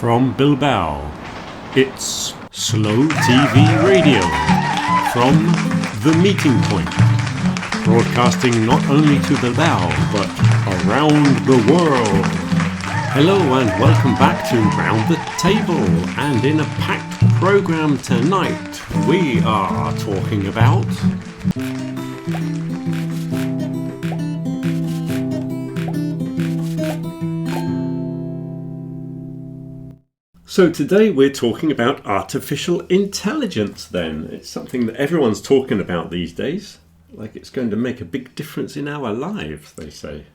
From Bilbao, it's Slow TV Radio from The Meeting Point, broadcasting not only to Bilbao but around the world. Hello and welcome back to Round the Table, and in a packed program tonight we are talking about So today we're talking about artificial intelligence then. It's something that everyone's talking about these days, like it's going to make a big difference in our lives, they say.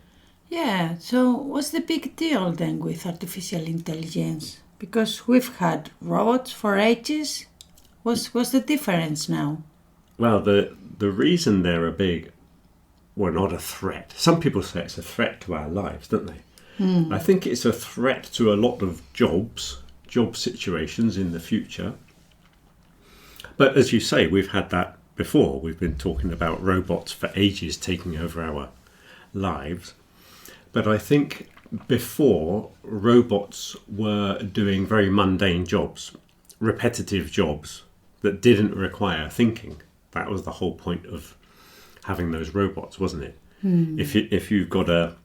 Yeah, so what's the big deal then with artificial intelligence? Because we've had robots for ages. What's the difference now? Well, the reason they're a big, well, not a threat. Some people say it's a threat to our lives, don't they? I think it's a threat to a lot of job situations in the future. But as you say, we've had that before. We've been talking about robots for ages taking over our lives. But I think before, robots were doing very mundane jobs, repetitive jobs that didn't require thinking. That was the whole point of having those robots, wasn't it? If you've got a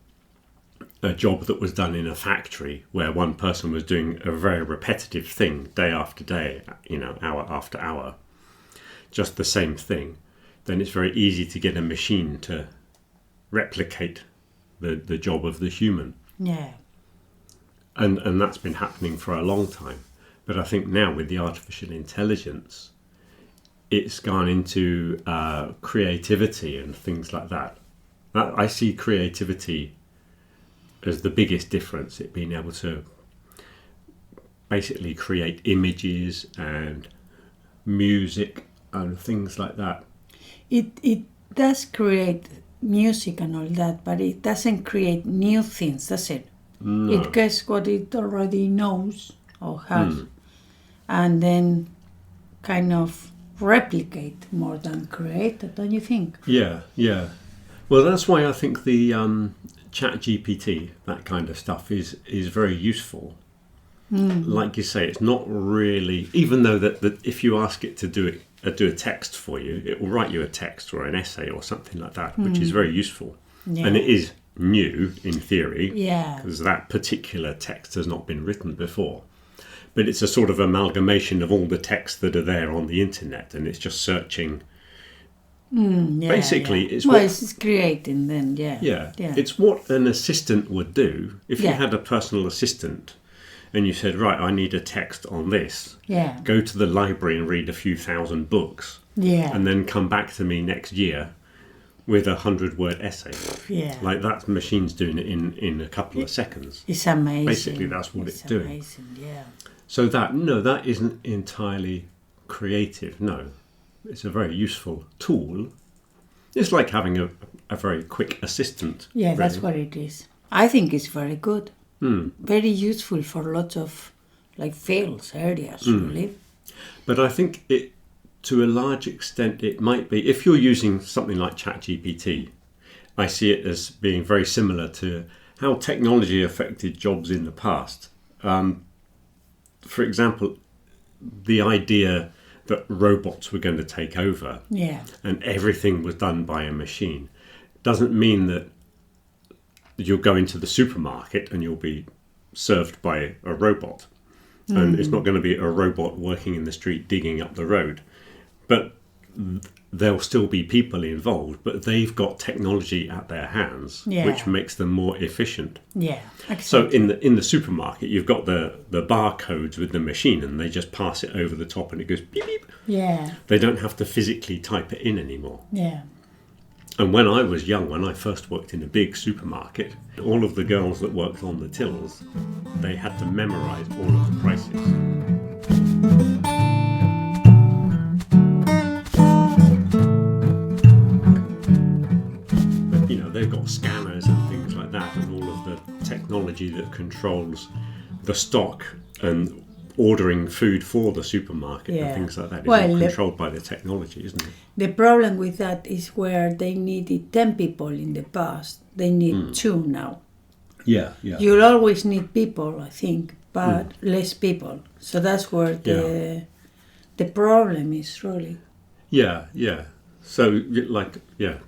job that was done in a factory where one person was doing a very repetitive thing day after day, hour after hour, just the same thing, then it's very easy to get a machine to replicate the job of the human. Yeah. And that's been happening for a long time. But I think now with the artificial intelligence, it's gone into creativity and things like that. I see creativity as the biggest difference, it being able to basically create images and music and things like that. It does create music and all that, but it doesn't create new things, does it? No. It gets what it already knows or has, and then kind of replicate more than create, don't you think? Yeah. Well, that's why I think the ChatGPT, that kind of stuff, is very useful. Like you say, it's not really, even though that if you ask it to do a text for you, it will write you a text or an essay or something like that, which is very useful. Yeah. And it is new in theory, Yeah. because that particular text has not been written before. But it's a sort of amalgamation of all the texts that are there on the internet, and it's just searching. Basically, it's it's creating then, Yeah, it's what an assistant would do. If you had a personal assistant and you said, right, I need a text on this, go to the library and read a few thousand books, and then come back to me next year with 100-word essay. Yeah. Like that machine's doing it in a couple of seconds. It's amazing. Basically, that's what it's doing. Amazing, yeah. So that isn't entirely creative, no. It's a very useful tool. It's like having a very quick assistant. Yeah, really. that's what it is. I think it's very good. Very useful for lots of fields, areas, really. But I think it, to a large extent, it might be, if you're using something like ChatGPT, I see it as being very similar to how technology affected jobs in the past. For example, the idea that robots were going to take over and everything was done by a machine doesn't mean that you'll go into the supermarket and you'll be served by a robot. And it's not going to be a robot working in the street digging up the road. But there'll still be people involved, but they've got technology at their hands, which makes them more efficient. Yeah. So in the supermarket, you've got the barcodes with the machine, and they just pass it over the top, and it goes beep beep. Yeah. They don't have to physically type it in anymore. Yeah. And when I was young, when I first worked in a big supermarket, all of the girls that worked on the tills, they had to memorize all of the prices. They've got scanners and things like that, and all of the technology that controls the stock and ordering food for the supermarket and things like that is all controlled by the technology, isn't it? The problem with that is where they needed 10 people in the past, they need 2 now. Yeah. You'll always need people, I think, but less people. So that's where the problem is really. Yeah, yeah. So,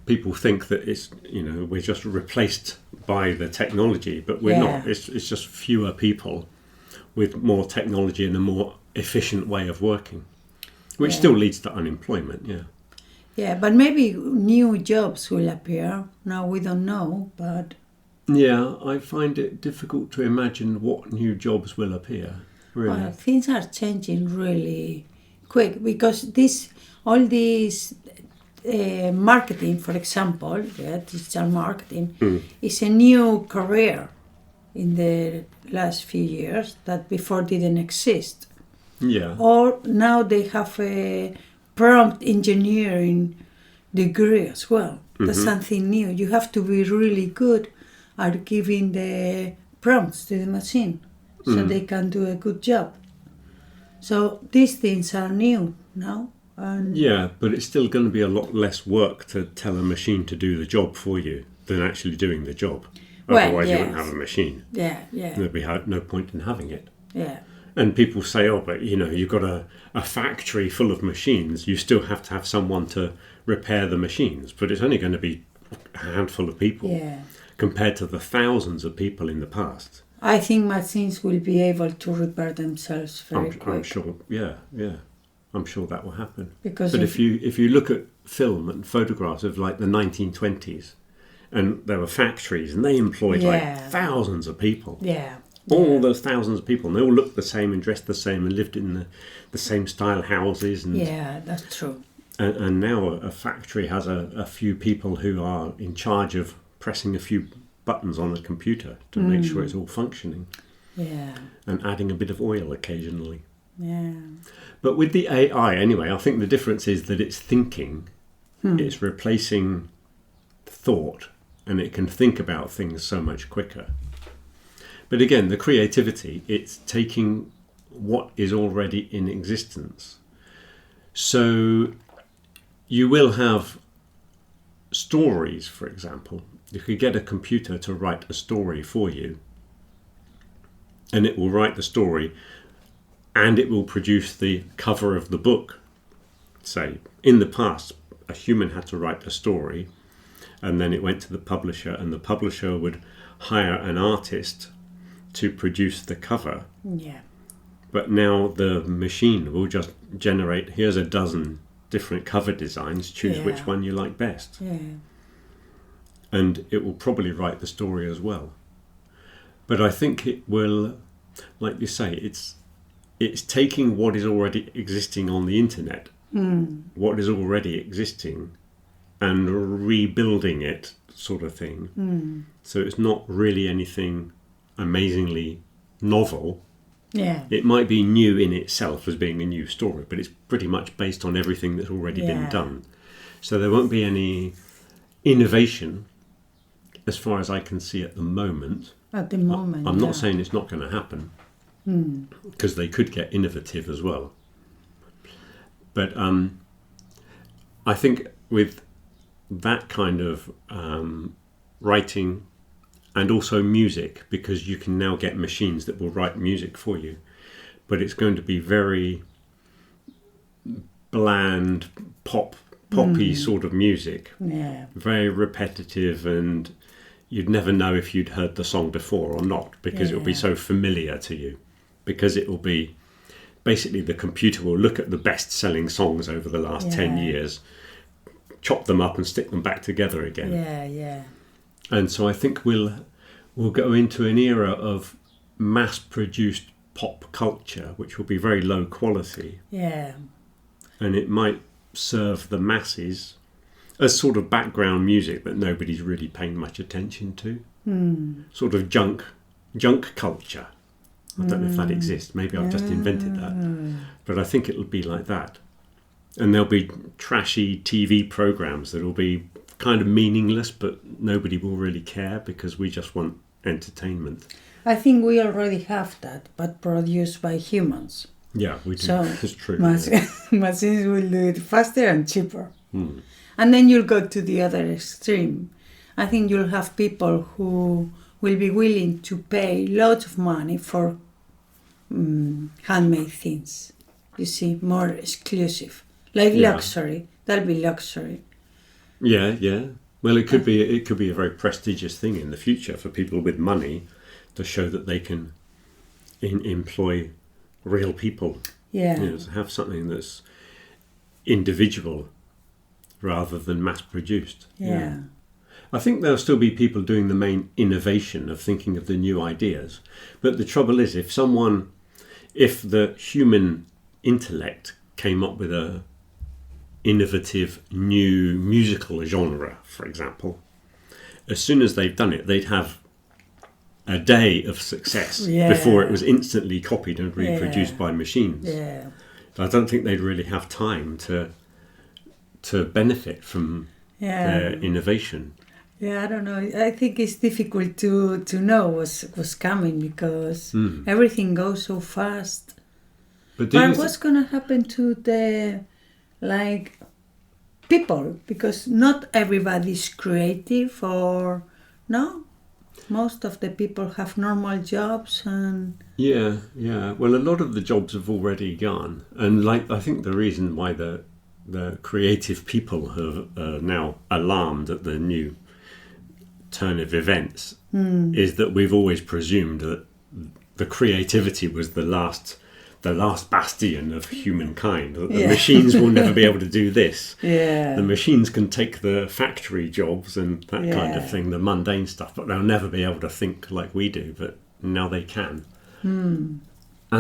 people think that it's, we're just replaced by the technology, but we're not. It's just fewer people with more technology and a more efficient way of working, which still leads to unemployment, Yeah, but maybe new jobs will appear. Now we don't know, but... Yeah, I find it difficult to imagine what new jobs will appear, really. Well, things are changing really quick because all this marketing, for example, digital marketing, is a new career in the last few years that before didn't exist. Yeah. Or now they have a prompt engineering degree as well. That's something new. You have to be really good at giving the prompts to the machine so they can do a good job. So these things are new now. And yeah, but it's still going to be a lot less work to tell a machine to do the job for you than actually doing the job. Well, Otherwise, you yes. wouldn't have a machine. yeah. There'd be no point in having it. Yeah. And people say, oh, but you've got a factory full of machines. You still have to have someone to repair the machines. But it's only going to be a handful of people compared to the thousands of people in the past. I think machines will be able to repair themselves very quick. I'm sure, yeah. I'm sure that will happen. Because but if you look at film and photographs of like the 1920s, and there were factories and they employed like thousands of people. Yeah. All those thousands of people, and they all looked the same and dressed the same and lived in the same style houses. And, yeah, that's true. And now a factory has a few people who are in charge of pressing a few buttons on a computer to make sure it's all functioning. Yeah. And adding a bit of oil occasionally. Yeah. But with the AI, anyway, I think the difference is that it's thinking. It's replacing thought, and it can think about things so much quicker. But again, the creativity, it's taking what is already in existence. So you will have stories, for example. You could get a computer to write a story for you, and it will write the story, and it will produce the cover of the book. Say, in the past, a human had to write a story, and then it went to the publisher, and the publisher would hire an artist to produce the cover. Yeah. But now the machine will just generate, here's a dozen different cover designs, choose which one you like best. Yeah. And it will probably write the story as well. But I think it will, like you say, it's taking what is already existing on the internet, what is already existing, and rebuilding it, sort of thing. So it's not really anything amazingly novel. Yeah. It might be new in itself as being a new story, but it's pretty much based on everything that's already been done. So there won't be any innovation as far as I can see at the moment. At the moment, I'm not saying it's not going to happen, because they could get innovative as well. But I think with that kind of writing, and also music, because you can now get machines that will write music for you, but it's going to be very bland, poppy sort of music. Yeah. Very repetitive, and you'd never know if you'd heard the song before or not, because it'll be so familiar to you. Because it will be, basically the computer will look at the best-selling songs over the last 10 years, chop them up and stick them back together again. Yeah. And so I think we'll go into an era of mass-produced pop culture, which will be very low quality. Yeah. And it might serve the masses as sort of background music that nobody's really paying much attention to. Sort of junk culture. I don't know if that exists. Maybe I've just invented that. But I think it'll be like that. And there'll be trashy TV programs that will be kind of meaningless, but nobody will really care because we just want entertainment. I think we already have that, but produced by humans. Yeah, we do. So It's true. machines will do it faster and cheaper. And then you'll go to the other extreme. I think you'll have people who will be willing to pay lots of money for handmade things. You see, more exclusive, like Yeah. luxury. That'll be luxury. Yeah, yeah. Well, it could be a very prestigious thing in the future for people with money to show that they can employ real people. Yeah, You know, to have something that's individual rather than mass produced. yeah, I think there'll still be people doing the main innovation of thinking of the new ideas. But the trouble is, if the human intellect came up with a innovative new musical genre, for example, as soon as they've done it, they'd have a day of success Yeah. before it was instantly copied and reproduced Yeah. by machines. yeah, I don't think they'd really have time to benefit from their yeah. innovation. Yeah, I don't know. I think it's difficult to know what's coming because Mm. everything goes so fast. But do you But what's going to happen to the people? Because not everybody's creative, or no. Most of the people have normal jobs, and Yeah, yeah. Well, a lot of the jobs have already gone, and I think the reason why the creative people are now alarmed at the new turn of events is that we've always presumed that the creativity was the last bastion of humankind. That the Yeah. machines will never be able to do this. yeah, The machines can take the factory jobs and that kind of Yeah. thing, the mundane stuff, but they'll never be able to think like we do. But now they can. And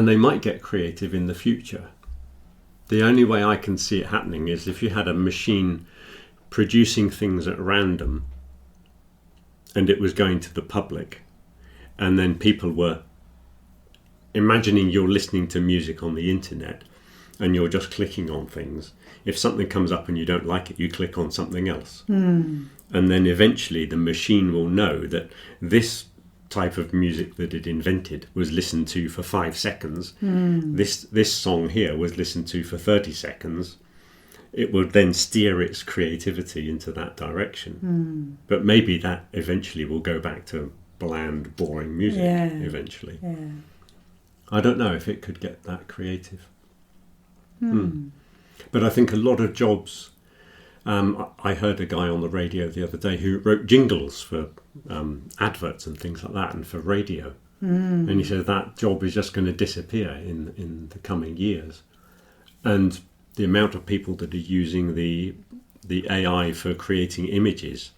they might get creative in the future. The only way I can see it happening is if you had a machine producing things at random and it was going to the public, and then people were imagining you're listening to music on the internet and you're just clicking on things. If something comes up and you don't like it, you click on something else. And then eventually the machine will know that this type of music that it invented was listened to for 5 seconds. This song here was listened to for 30 seconds. It would then steer its creativity into that direction. But maybe that eventually will go back to bland, boring music eventually. yeah. I don't know if it could get that creative. But I think a lot of jobs... I heard a guy on the radio the other day who wrote jingles for adverts and things like that, and for radio. And he said that job is just going to disappear in the coming years. And the amount of people that are using the AI for creating images,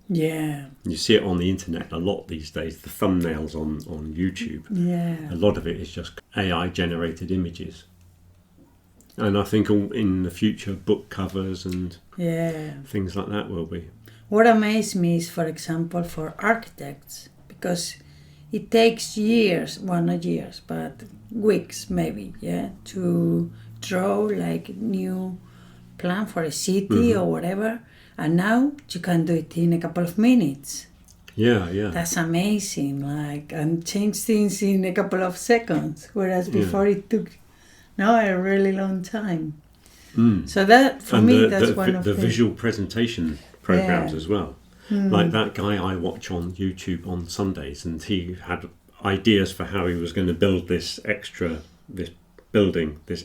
Yeah, you see it on the internet a lot these days, the thumbnails on YouTube. yeah, A lot of it is just AI generated images. And I think in the future, book covers and yeah. things like that will be. What amazed me is, for example, for architects, because it takes years, well, not years, but weeks maybe, yeah, to draw like new plan for a city or whatever. And now you can do it in a couple of minutes. Yeah, yeah. That's amazing, and change things in a couple of seconds, whereas before it took a really long time. So that, for me, that's one of the visual presentation programs as well. Like that guy I watch on YouTube on Sundays, and he had ideas for how he was going to build this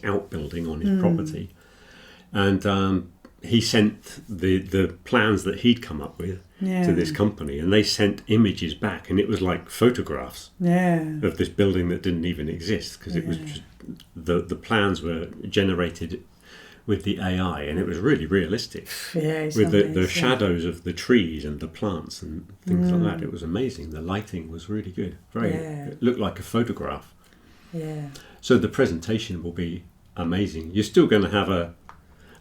outbuilding on his property. And he sent the plans that he'd come up with to this company, and they sent images back, and it was like photographs of this building that didn't even exist, because it was just, the plans were generated with the AI, and it was really realistic. It's with the amazing. shadows of the trees and the plants and things like that. It was amazing. The lighting was really good. It looked like a photograph. Yeah, So the presentation will be amazing. You're still going to have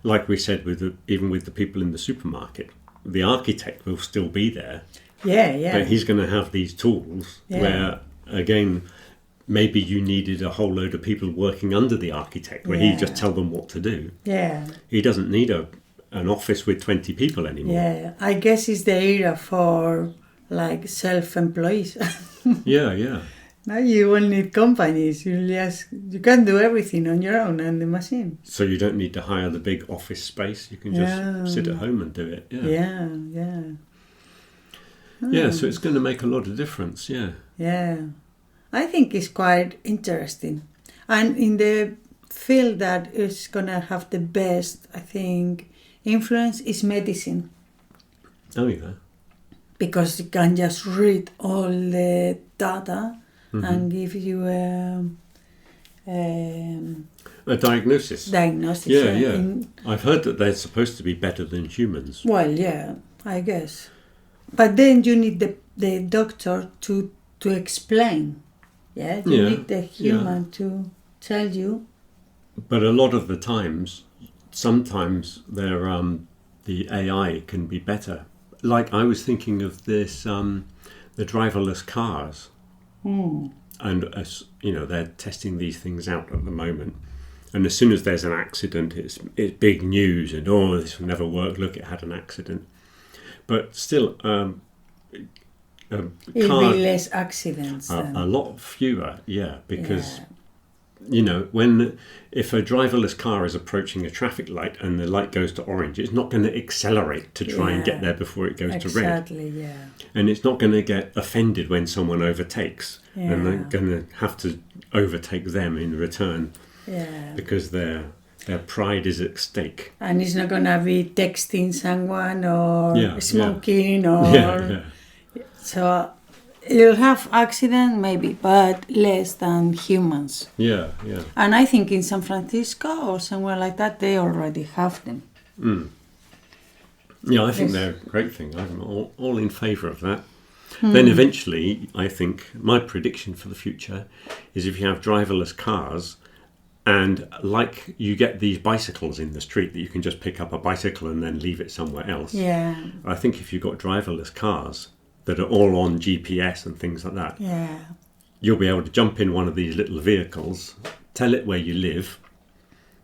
like we said, even with the people in the supermarket, the architect will still be there. yeah. But he's going to have these tools where, again, maybe you needed a whole load of people working under the architect, where he just tell them what to do. Yeah, He doesn't need an office with 20 people anymore. yeah. I guess it's the era for self-employees. Yeah. Now you won't need companies. You can do everything on your own and the machine. So you don't need to hire the big office space. You can just sit at home and do it. Yeah. Yeah, so it's going to make a lot of difference. Yeah. Yeah. I think it's quite interesting. And in the field that is going to have the best, I think, influence is medicine. Oh, yeah. Because it can just read all the data and give you a diagnosis. diagnosis. Yeah. I've heard that they're supposed to be better than humans. Well, yeah, I guess. But then you need the doctor to explain. Yeah, you need the human to tell you. But a lot of the times, sometimes the AI can be better. Like I was thinking of this, the driverless cars. And they're testing these things out at the moment. And as soon as there's an accident, it's big news, and this will never work. Look, it had an accident. But still, It'll be less accidents. A lot fewer, because if a driverless car is approaching a traffic light and the light goes to orange, it's not going to accelerate to try and get there before it goes to red. Exactly, yeah. And it's not going to get offended when someone overtakes, and they're going to have to overtake them in return, because their pride is at stake. And it's not going to be texting someone or smoking or... So it'll have accident maybe, but less than humans. Yeah. And I think in San Francisco or somewhere like that, they already have them. Yeah, I think they're a great thing. I'm all in favour of that. Then eventually, I think my prediction for the future is if you have driverless cars, and like you get these bicycles in the street that you can just pick up a bicycle and then leave it somewhere else. Yeah. I think if you've got driverless cars that are all on GPS and things like that, you'll be able to jump in one of these little vehicles, tell it where you live,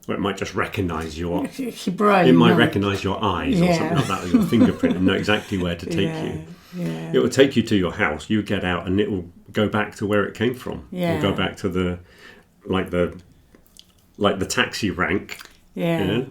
or it might just recognise your... recognise your eyes or something like that, with your fingerprint, and know exactly where to take you. Yeah. It will take you to your house. You get out, and it will go back to where it came from. Yeah. Or go back to the taxi rank. Yeah.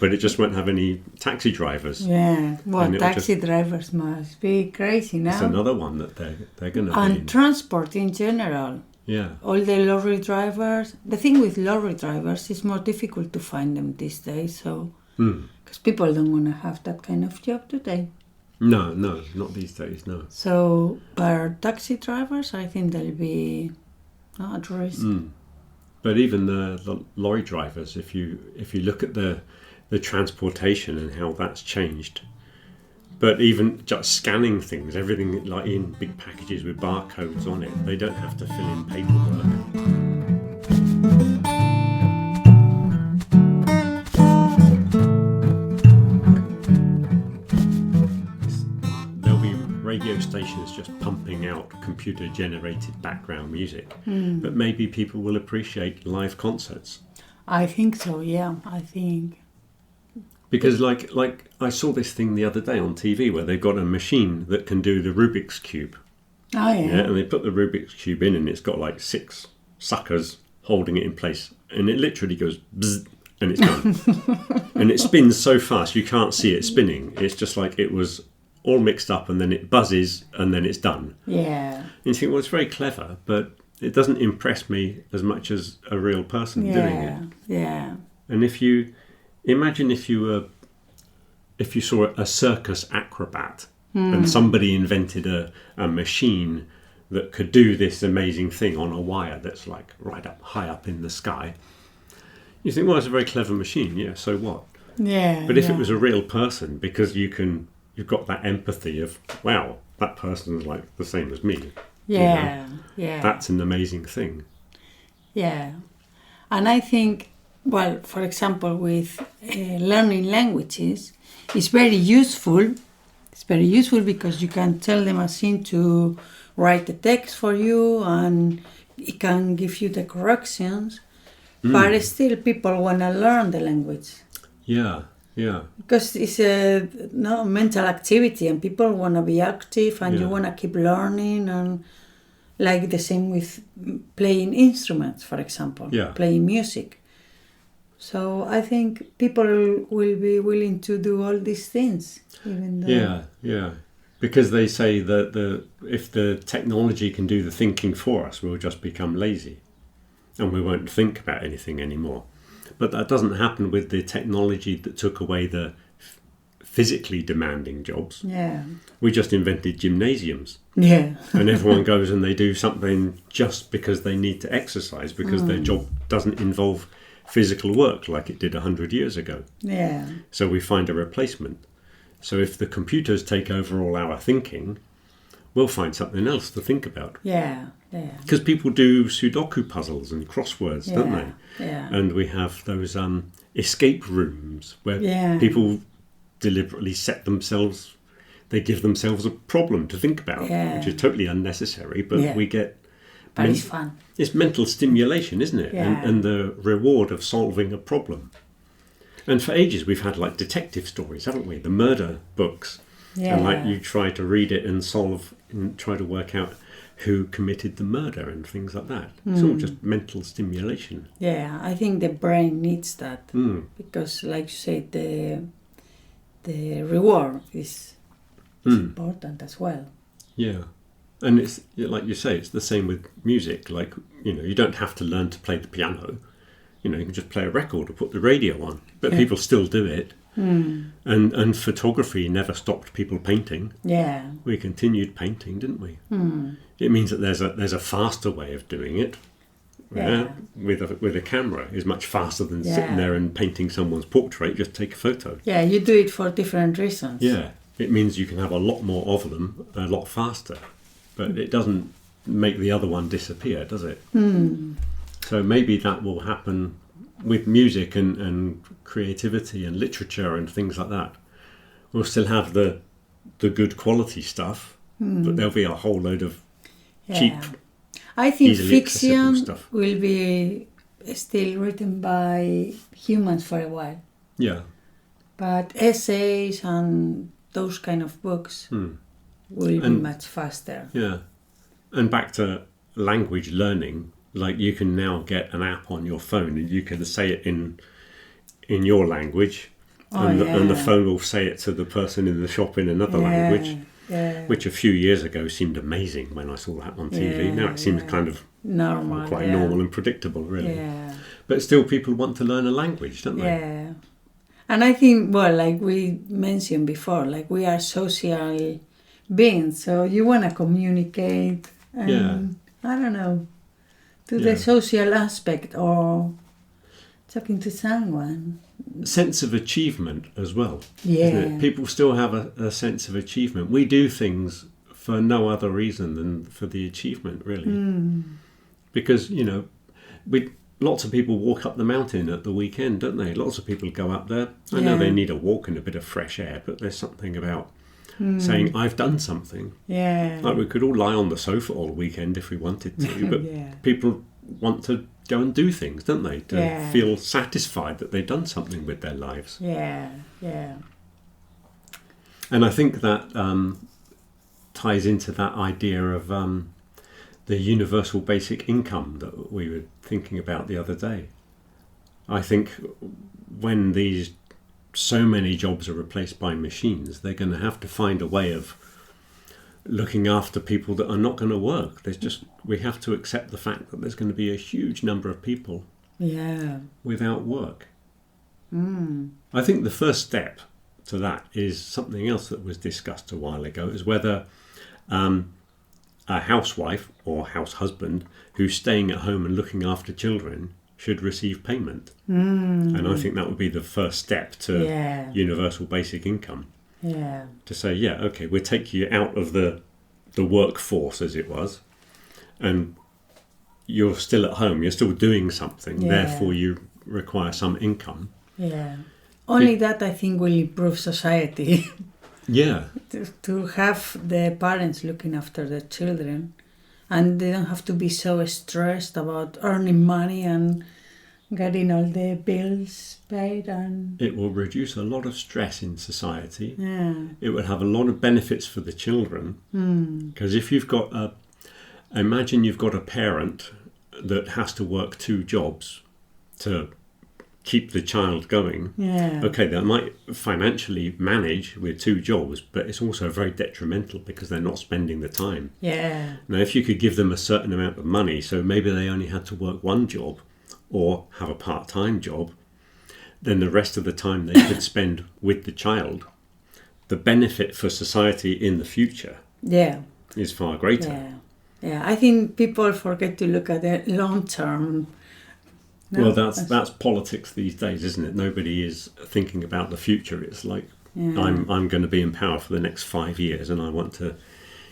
But it just won't have any taxi drivers. Yeah. Well, taxi drivers must be crazy now. It's another one that they're going to be. And transport in general. Yeah. All the lorry drivers. The thing with lorry drivers is more difficult to find them these days. So, because people don't want to have that kind of job today. No, not these days. No. So, but taxi drivers, I think they'll be at risk. But even the lorry drivers, if you look at the transportation and how that's changed. But even just scanning things, everything like in big packages with barcodes on it, they don't have to fill in paperwork. There'll be radio stations just pumping out computer-generated background music, but maybe people will appreciate live concerts. I think so, yeah, I think. Because like I saw this thing the other day on TV where they've got a machine that can do the Rubik's Cube. Oh, yeah. And they put the Rubik's Cube in, and it's got like 6 suckers holding it in place. And it literally goes bzzz, and it's done. And it spins so fast you can't see it spinning. It's just like it was all mixed up, and then it buzzes, and then it's done. Yeah. And you think, well, it's very clever, but it doesn't impress me as much as a real person doing it. Yeah. And imagine if you saw a circus acrobat and somebody invented a machine that could do this amazing thing on a wire that's like right up high up in the sky. You think, well, it's a very clever machine. Yeah, so what? Yeah. But if it was a real person, because you've got that empathy of, wow, that person's like the same as me. Yeah. Yeah. That's an amazing thing. Yeah. And I think, well, for example, with learning languages, it's very useful. It's very useful because you can tell the machine to write the text for you, and it can give you the corrections. But still, people want to learn the language. Yeah. Because it's a mental activity, and people want to be active, and you want to keep learning, and like the same with playing instruments, for example, playing music. So I think people will be willing to do all these things, even though... Yeah. Because they say that if the technology can do the thinking for us, we'll just become lazy and we won't think about anything anymore. But that doesn't happen with the technology that took away the physically demanding jobs. Yeah. We just invented gymnasiums. Yeah. And everyone goes and they do something just because they need to exercise, because their job doesn't involve physical work like it did 100 years ago. Yeah. So we find a replacement. So if the computers take over all our thinking, we'll find something else to think about. Yeah. Yeah. Because people do Sudoku puzzles and crosswords, don't Yeah. they? Yeah. And we have those escape rooms where Yeah. people deliberately they give themselves a problem to think about, Yeah. which is totally unnecessary, but Yeah. we get... But it's fun. It's mental stimulation, isn't it? Yeah. And the reward of solving a problem. And for ages we've had like detective stories, haven't we? The murder books. Yeah. And like you try to read it and try to work out who committed the murder and things like that. It's all just mental stimulation. Yeah, I think the brain needs that Mm. because, like you said, the reward is important as well. Yeah. And it's like you say, it's the same with music. Like, you don't have to learn to play the piano. You can just play a record or put the radio on. But people still do it. And photography never stopped people painting. Yeah. We continued painting, didn't we? It means that there's a faster way of doing it. Yeah. With a camera is much faster than Yeah. sitting there and painting someone's portrait. Just take a photo. Yeah, you do it for different reasons. Yeah, it means you can have a lot more of them a lot faster, but it doesn't make the other one disappear, does it? So maybe that will happen with music and creativity and literature and things like that. We'll still have the good quality stuff, but there'll be a whole load of cheap. I think easily accessible fiction stuff. will be still written by humans for a while. Yeah. But essays and those kind of books will be much faster. Yeah. And back to language learning, like you can now get an app on your phone and you can say it in your language and the phone will say it to the person in the shop in another language, which a few years ago seemed amazing when I saw that on TV. Now it seems kind of normal, quite normal and predictable, really. Yeah. But still people want to learn a language, don't they? Yeah. And I think, well, like we mentioned before, like we are social beings, so you want to communicate and, I don't know, the social aspect or talking to someone. Sense of achievement as well. Yeah. Isn't it? People still have a sense of achievement. We do things for no other reason than for the achievement, really. Because, lots of people walk up the mountain at the weekend, don't they? Lots of people go up there. I know they need a walk and a bit of fresh air, but there's something about saying, I've done something. Yeah. Like we could all lie on the sofa all weekend if we wanted to, but people want to go and do things, don't they? To feel satisfied that they've done something with their lives. Yeah, yeah. And I think that ties into that idea of the universal basic income that we were thinking about the other day. I think when so many jobs are replaced by machines, they're going to have to find a way of looking after people that are not going to work. We have to accept the fact that there's going to be a huge number of people without work. I think the first step to that is something else that was discussed a while ago, is whether a housewife or house husband who's staying at home and looking after children should receive payment. And I think that would be the first step to universal basic income. Yeah. To say, okay, we'll take you out of the workforce as it was, and you're still at home, you're still doing something, therefore you require some income. Yeah. Only that, I think, will improve society. Yeah. To have the parents looking after the children, and they don't have to be so stressed about earning money and getting all the bills paid. And it will reduce a lot of stress in society. Yeah. It would have a lot of benefits for the children, because if you've got imagine you've got a parent that has to work 2 jobs to keep the child going. Yeah. Okay, they might financially manage with 2 jobs, but it's also very detrimental because they're not spending the time. Yeah. Now, if you could give them a certain amount of money, so maybe they only had to work 1 job or have a part-time job, then the rest of the time they could spend with the child. The benefit for society in the future Yeah. is far greater. Yeah. Yeah. I think people forget to look at the long term. No, Well, that's politics these days, isn't it? Nobody is thinking about the future. It's like, Yeah. I'm going to be in power for the next 5 years and I want to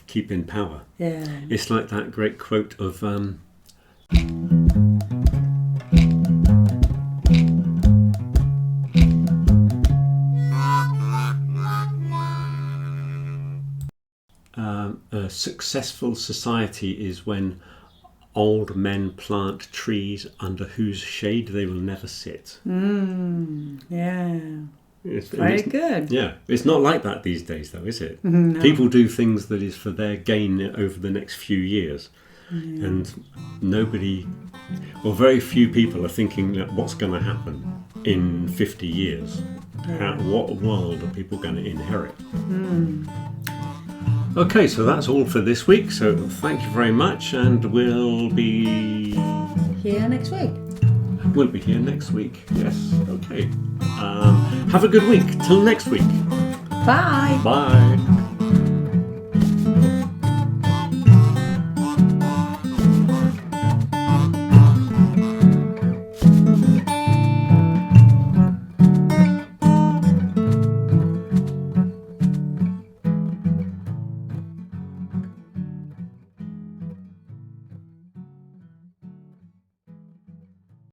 keep in power. Yeah. It's like that great quote of a successful society is when old men plant trees under whose shade they will never sit. Yeah. It's Very good. Yeah, it's not like that these days, though, is it? No. People do things that is for their gain over the next few years, and very few people are thinking that what's going to happen in 50 years. What world are people going to inherit? Okay, so that's all for this week. So thank you very much, and we'll be Here next week. We'll be here next week. Yes. Okay. Have a good week. Till next week. Bye. Bye.